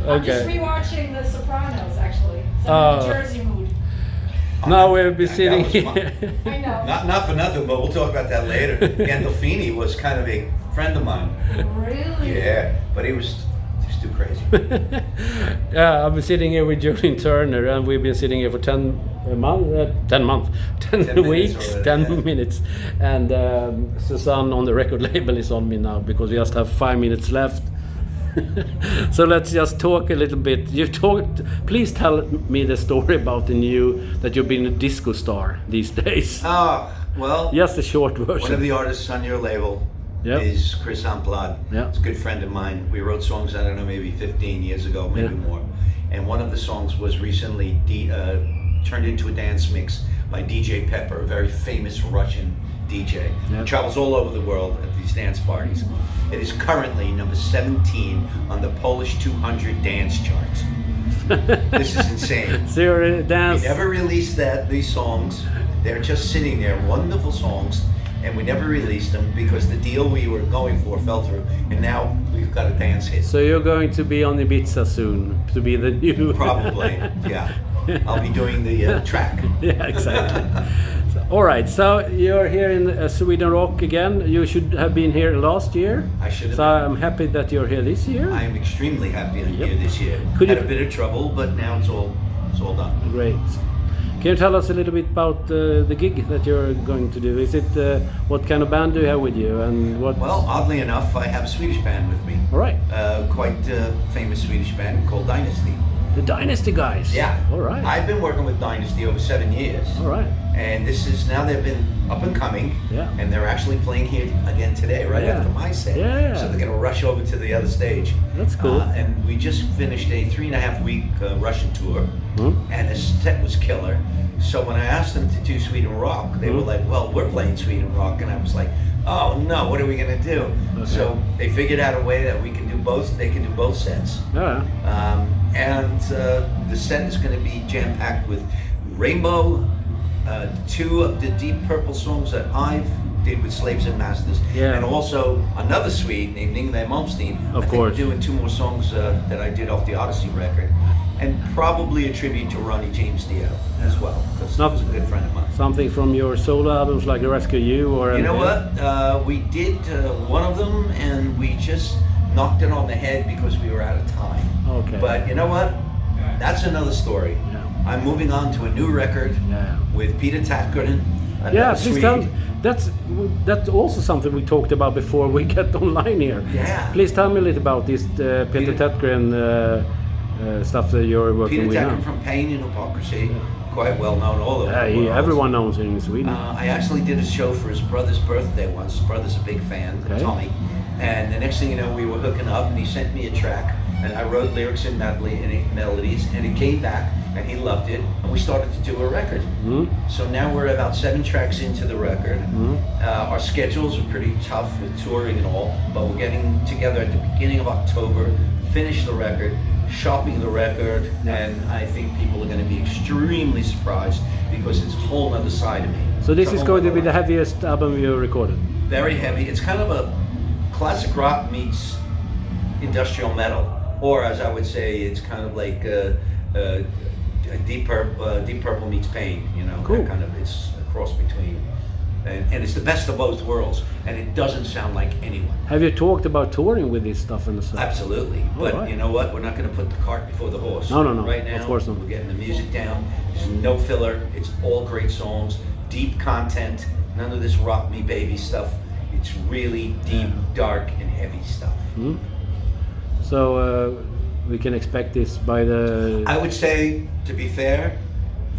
I'm just Okay. rewatching The Sopranos, actually. So I'm in the Jersey mood. Now we'll be That sitting was here. fun. I know. Not for nothing, but we'll talk about that later. Gandolfini was kind of a friend of mine. Really? Yeah, but he was too crazy. Yeah, I've been sitting here with Joe Lynn Turner, and we've been sitting here for 10 minutes weeks, already, 10 yeah. minutes. And Susanne on the record label is on me now because we just have 5 minutes left. So let's just talk a little bit. Please tell me the story about that you've been a disco star these days. Oh, well, Just a short one of version. the artists on your label Yep. is Chris Amplad. Yeah. He's a good friend of mine. We wrote songs, I don't know, maybe 15 years ago, maybe Yeah. more. And one of the songs was recently turned into a dance mix by DJ Pepper, a very famous Russian DJ. Yeah. He travels all over the world at these dance parties. It is currently number 17 on the Polish 200 dance charts. This is insane. So you're a We dance. never released these songs. They're just sitting there, wonderful songs, and we never released them because the deal we were going for fell through, and now we've got a dance hit. So you're going to be on Ibiza soon to be the new. Probably, yeah. I'll be doing the track. Yeah, exactly. All right, so you're here in Sweden Rock again. You should have been here last year. I should have So been. I'm happy that you're here this year. I am extremely happy I'm Yep. here this year. Could Had you- a bit of trouble, but now it's all done. Great. Can you tell us a little bit about the gig that you're going to do? Is it what kind of band do you have with you, and what? Well, oddly enough, I have a Swedish band with me. All right, Quite famous Swedish band called Dynasty. the Dynasty guys. Yeah. All right. I've been working with Dynasty over 7 years. All right. And this is now they've been up and coming, Yeah. and they're actually playing here again today, right Yeah. after my set. Yeah. So they're gonna rush over to the other stage. That's cool. And we just finished a 3.5-week Russian tour, and the set was killer. So when I asked them to do Sweden Rock, they were like, "Well, we're playing Sweden Rock," and I was like, "Oh no, what are we gonna do?" Okay. So they figured out a way that we can do both. They can do both sets. Yeah. And the set is going to be jam-packed with Rainbow, 2 of the Deep Purple songs that I've did with Slaves and Masters, Yeah. and also another Swede named Ingvar Malmsteen. Of I think course. we're doing 2 more songs that I did off the Odyssey record, and probably a tribute to Ronnie James Dio as well, because he was a good friend of mine. Something from your solo albums like Rescue You or You know anything? what? We did one of them, and we just knocked it on the head because we were out of time. Okay. But you know what? That's another story. Yeah. I'm moving on to a new record Yeah. with Peter Tägtgren. Yeah, please tell. That's also something we talked about before we get online here. Yeah. Please tell me a little about this Peter Tägtgren stuff that you're working Peter with now. Tägtgren from Pain and Hypocrisy, quite well known all over the world. Everyone knows him in Sweden. I actually did a show for his brother's birthday once. His brother's a big fan, Okay. Tommy. And the next thing you know, we were hooking up, and he sent me a track, and I wrote lyrics and melodies, and it came back, and he loved it, and we started to do a record. So now we're about 7 tracks into the record. Our schedules are pretty tough with touring and all, but we're getting together at the beginning of October, finish the record, shopping the record, and I think people are going to be extremely surprised because it's a whole other side of me. So this It's a is whole going to other be the life. heaviest album you recorded. Very heavy. It's kind of a classic rock meets industrial metal, or as I would say, it's kind of like a Deep Purple meets Pain. You know, Cool. that kind of, it's a cross between, and it's the best of both worlds, and it doesn't sound like anyone. Have you talked about touring with this stuff and stuff? Absolutely, All but right. you know what? We're not going to put the cart before the horse. No. Right now, Of course not. we're getting the music down. There's no filler. It's all great songs, deep content. None of this rock me baby stuff. It's really deep, dark, and heavy stuff. So we can expect this by the. I would say, to be fair,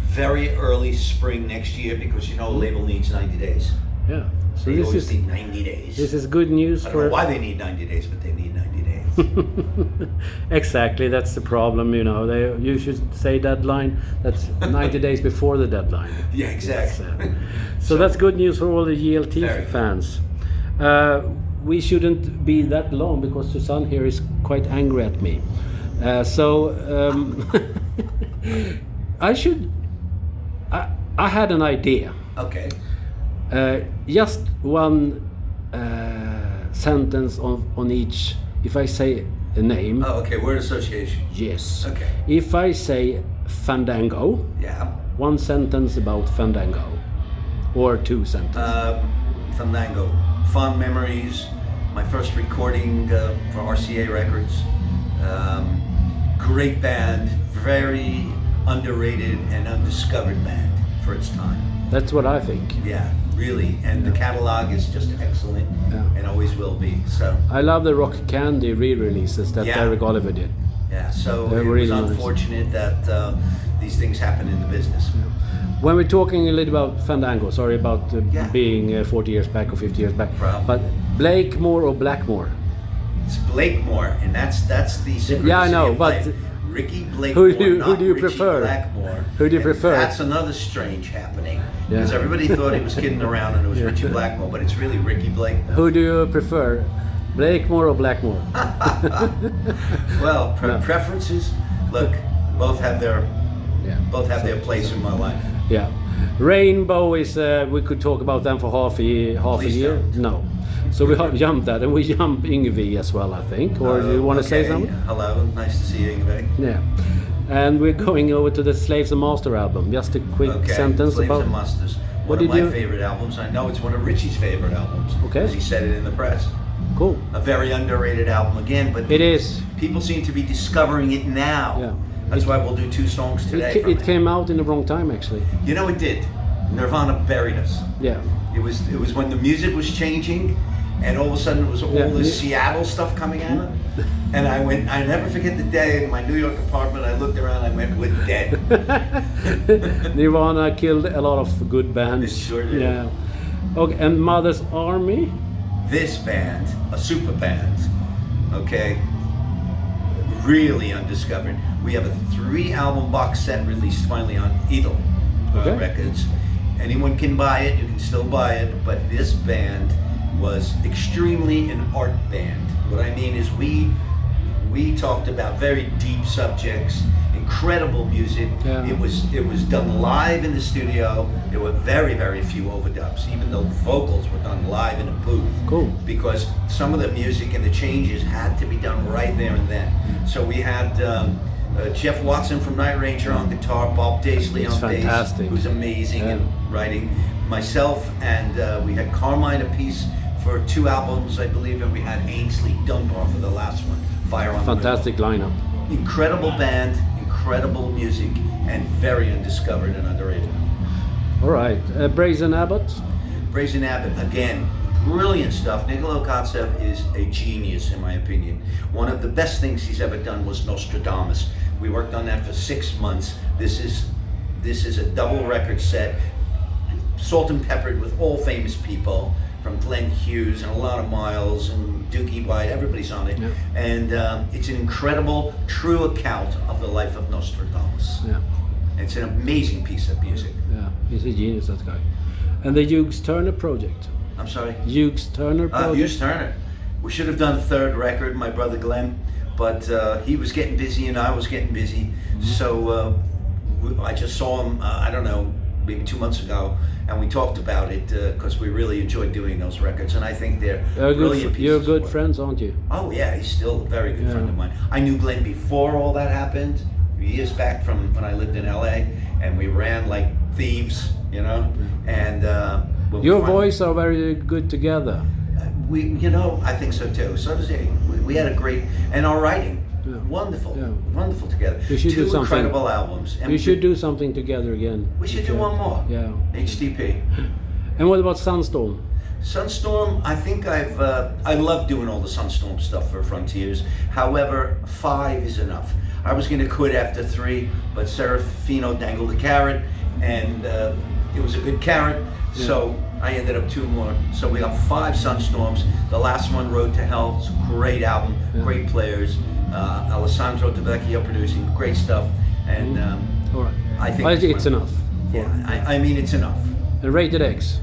very early spring next year, because you know a label needs 90 days. Yeah. So They this always is need 90 days. this is good news I don't know for. why they need 90 days, but they need 90 days. Exactly, that's the problem. You know, you should say deadline. That's 90 days before the deadline. Yeah, exactly. So that's good news for all the GLT Very good. fans. We shouldn't be that long because Susanne here is quite angry at me. I had an idea. Okay. Just one sentence on each. If I say name. Oh, okay. Word association. Yes. Okay. If I say Fandango, Yeah. one sentence about Fandango, or two sentences. Fandango. Fond memories. My first recording for RCA Records. Great band. Very underrated and undiscovered band for its time. That's what I think. Yeah, really. And the catalog is just excellent and always will be. So. I love the Rock Candy re-releases that Yeah. Eric Oliver did. Yeah, so They're it really was nice. unfortunate that these things happen in the business. When we're talking a little about Fandango, sorry about Yeah. being 40 years back or 50 years back, Problem. but Blakemore or Blackmore? It's Blakemore, and that's the synchronicity Yeah, I know, of but life. Ricky Blakemore, who do you not prefer? Richie Blackmore. Who do you And prefer? That's another strange happening. Yeah. Because everybody thought he was kidding around and it was Richie Blackmore, but it's really Ricky Blakemore. Who do you prefer, Blakemore or Blackmore? Well, No. preferences. Look, both have their place in my life. Yeah, Rainbow is. We could talk about them for half a year. Please year. don't. No, so we jump that, and we jump Yngwie as well, I think. Or do you want to say Okay. something? Hello, nice to see you, Yngwie. Yeah, and we're going over to the Slaves and Master album. Just a quick sentence Slaves about. and Masters. What One of did my you- favorite albums. I know it's one of Richie's favorite albums. Okay. Because he said it in the press. Cool. A very underrated album again, but It is. people seem to be discovering it now. Yeah. That's why we'll do 2 songs today. from It came out in the wrong time, actually. You know, it did. Nirvana buried us. Yeah. It was when the music was changing, and all of a sudden it was all Yeah. this Seattle stuff coming out. And I never forget the day in my New York apartment. I looked around. I went, "We're dead." Nirvana killed a lot of good bands. It sure did. Yeah. Okay, and Mother's Army. This band, a super band, okay, really undiscovered. We have a 3-album box set released finally on Idol Okay. Records. Anyone can buy it, you can still buy it, but this band was extremely an art band. What I mean is we talked about very deep subjects, incredible music. Yeah. It was done live in the studio. There were very few overdubs, even though vocals were done live in a booth. Cool. Because some of the music and the changes had to be done right there and then. So we had Jeff Watson from Night Ranger on guitar, Bob Daisley It's on bass, fantastic. who's amazing Yeah. in writing. Myself and we had Carmine a piece for 2 albums, I believe, and we had Ainsley Dunbar for the last one, Fire on Fantastic lineup. the Middle. Incredible band, incredible music, and very undiscovered and underrated. All right, Brazen Abbott. Brazen Abbott, again, brilliant stuff. Nicolo Kotzev is a genius, in my opinion. One of the best things he's ever done was Nostradamus. We worked on that for 6 months. This is a double record set, salt and peppered with all famous people, from Glenn Hughes and a lot of Miles and Dookie White. Everybody's on it. Yeah. And it's an incredible, true account of the life of Nostradamus. Yeah, It's an amazing piece of music. yeah, he's a genius, that guy. And the Hughes Turner project. I'm sorry? Hughes Turner project. Hughes Turner. We should have done 3rd record, my brother Glenn, but he was getting busy and I was getting busy. So I just saw him, I don't know, maybe 2 months ago, and we talked about it because we really enjoyed doing those records, and I think they're brilliant pieces. You're of good work. friends, aren't you? Oh yeah, he's still a very good friend of mine. I knew Glenn before all that happened, years back from when I lived in LA, and we ran like thieves, you know, and when we Your finally- voice are very good together. I think so too. So does he. We had a great, and our writing, wonderful together. We should 2 do something. incredible albums. And We should do something together again. We should do one more. Yeah. HTP. And what about Sunstorm? Sunstorm, I think I love doing all the Sunstorm stuff for Frontiers. However, 5 is enough. I was going to quit after 3, but Serafino dangled a carrot, and it was a good carrot, so I ended up 2 more. So we got 5 Sunstorms. The last one, Road to Hell, is a great album, great players. Alessandro Tavecchio producing, great stuff, and All right. I think it's enough. Yeah, I mean it's enough. And Rated X.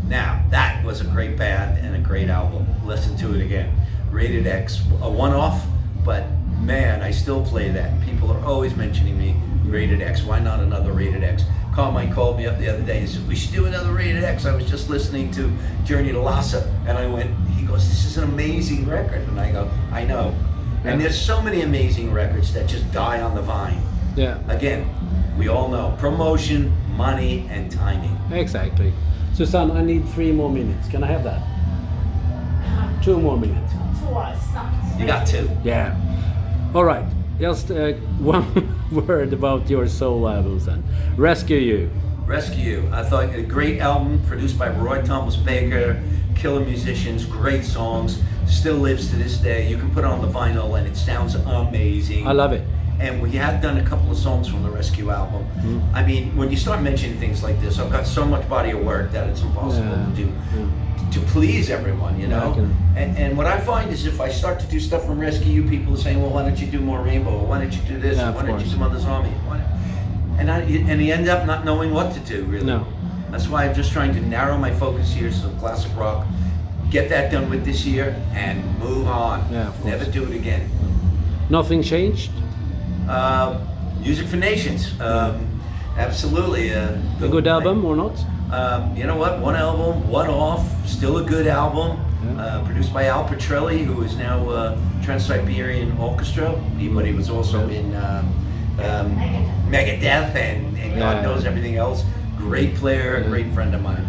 Now, that was a great band and a great album. Listen to it again. Rated X, a one-off, but man, I still play that. People are always mentioning me, Rated X. Why not another Rated X? Carmine called me up the other day and said, we should do another Rated X. I was just listening to Journey to Lhasa, and he goes, this is an amazing record. And I go, I know. And there's so many amazing records that just die on the vine. Yeah. Again, we all know promotion, money, and timing. Exactly. Susanne, I need 3 more minutes. Can I have that? 2 more minutes. You got 2. Yeah. All right. Just one word about your solo albums then. Rescue You. Rescue. I thought a great album produced by Roy Thomas Baker, killer musicians, great songs, still lives to this day. You can put it on the vinyl and it sounds amazing. I love it. And we have done a couple of songs from the Rescue album. I mean, when you start mentioning things like this, I've got so much body of work that it's impossible to do to please everyone, you know. And what I find is if I start to do stuff from Rescue You, people are saying, well, why don't you do more Rainbow? Or why don't you do this? Or why don't you do Mother's Army? And you end up not knowing what to do, really. No. That's why I'm just trying to narrow my focus here, so classic rock, get that done with this year, and move on. Yeah, of course. Never do it again. Nothing changed? Music for Nations. Absolutely. A good album or not? You know what? One album, one off, still a good album. Produced by Al Petrelli, who is now Trans-Siberian Orchestra, but he was also in Megadeth and God knows everything else. Great player, great friend of mine.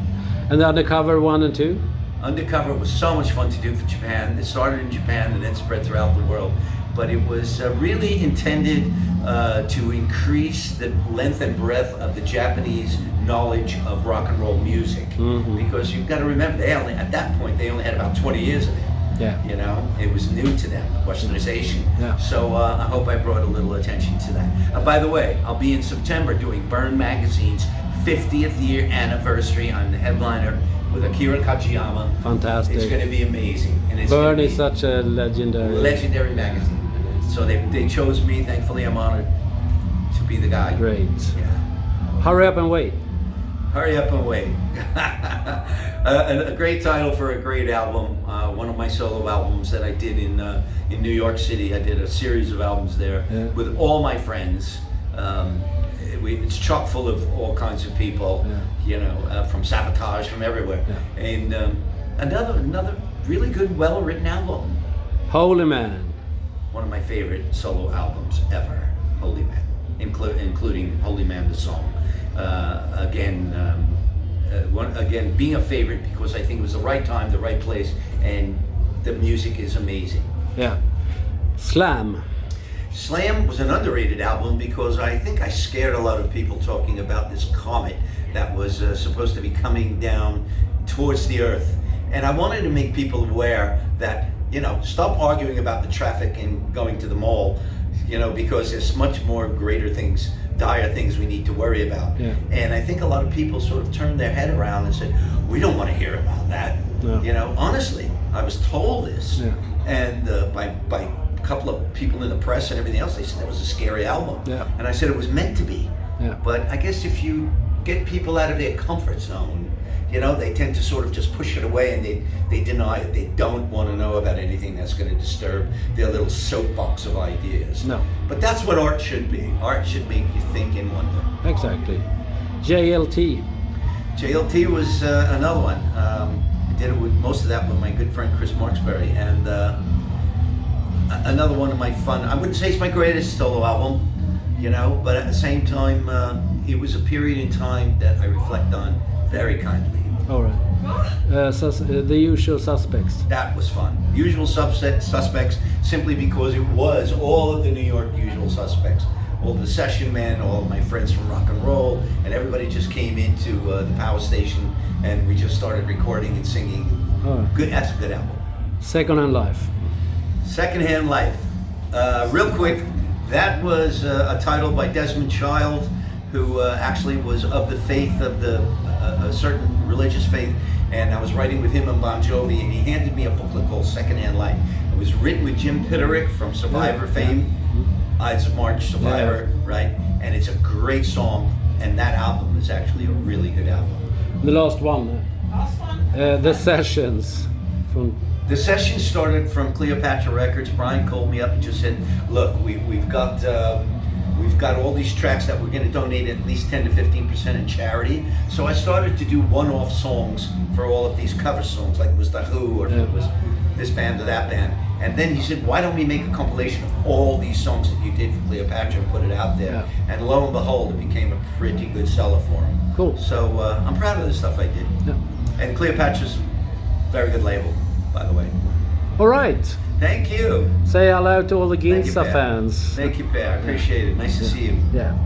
And the Undercover 1 and 2? Undercover was so much fun to do for Japan. It started in Japan and then spread throughout the world. But it was really intended to increase the length and breadth of the Japanese knowledge of rock and roll music. Because you've got to remember, at that point, they only had about 20 years of it. Yeah. You know, it was new to them, Westernization. Yeah. So I hope I brought a little attention to that. By the way, I'll be in September doing Burn Magazine's 50th year anniversary. I'm the headliner with Akira Kajiyama. Fantastic. It's going to be amazing. And it's Burn is such a legendary magazine. So they chose me. Thankfully, I'm honored to be the guy. Great. Yeah. Hurry up and wait. Hurry up and wait. A great title for a great album. One of my solo albums that I did in New York City. I did a series of albums there with all my friends. It's chock full of all kinds of people, you know, from Sabotage, from everywhere. And another really good, well-written album. Holy Man. One of my favorite solo albums ever, Holy Man, including Holy Man the song. Again, being a favorite because I think it was the right time, the right place, and the music is amazing. Yeah. Slam. Slam was an underrated album because I think I scared a lot of people talking about this comet that was supposed to be coming down towards the Earth. And I wanted to make people aware that, you know, stop arguing about the traffic and going to the mall, you know, because there's much more greater things, dire things we need to worry about. Yeah. And I think a lot of people sort of turned their head around and said, we don't want to hear about that. No. You know, honestly, I was told this. Yeah. And by a couple of people in the press and everything else, they said that was a scary album. Yeah. And I said it was meant to be. Yeah. But I guess if you get people out of their comfort zone, you know, they tend to sort of just push it away and they deny it. They don't want to know about anything that's going to disturb their little soapbox of ideas. No. But that's what art should be. Art should make you think and wonder. Exactly. JLT. JLT was another one. I did it with most of that with my good friend Chris Marksberry, and another one of my fun. I wouldn't say it's my greatest solo album, you know, but at the same time, it was a period in time that I reflect on very kindly. All right. The Usual Suspects. That was fun. Usual Suspects, simply because it was all of the New York Usual Suspects. All the session men, all of my friends from rock and roll, and everybody just came into the power station and we just started recording and singing. All right. Good, that's a good album. Secondhand Life. Secondhand Life. Real quick, that was a title by Desmond Child, who actually was of the faith of a certain religious faith, and I was writing with him and Bon Jovi, and he handed me a booklet called Secondhand Life. It was written with Jim Pitterick from Survivor fame, Ides of March, Survivor, right? And it's a great song, and that album is actually a really good album. The last one. The Sessions. The session started from Cleopatra Records. Brian called me up and just said, look, we've got all these tracks that we're going to donate at least 10 to 15% in charity. So I started to do one-off songs for all of these cover songs, like it was The Who or it was this band or that band. And then he said, why don't we make a compilation of all these songs that you did for Cleopatra and put it out there? Yeah. And lo and behold, it became a pretty good seller for him. Cool. So I'm proud of the stuff I did. Yeah. And Cleopatra's very good label, by the way. All right. Thank you. Say hello to all the Thank you, Ginza Per. fans. Thank you, Per. I appreciate it. Nice to see you. Yeah.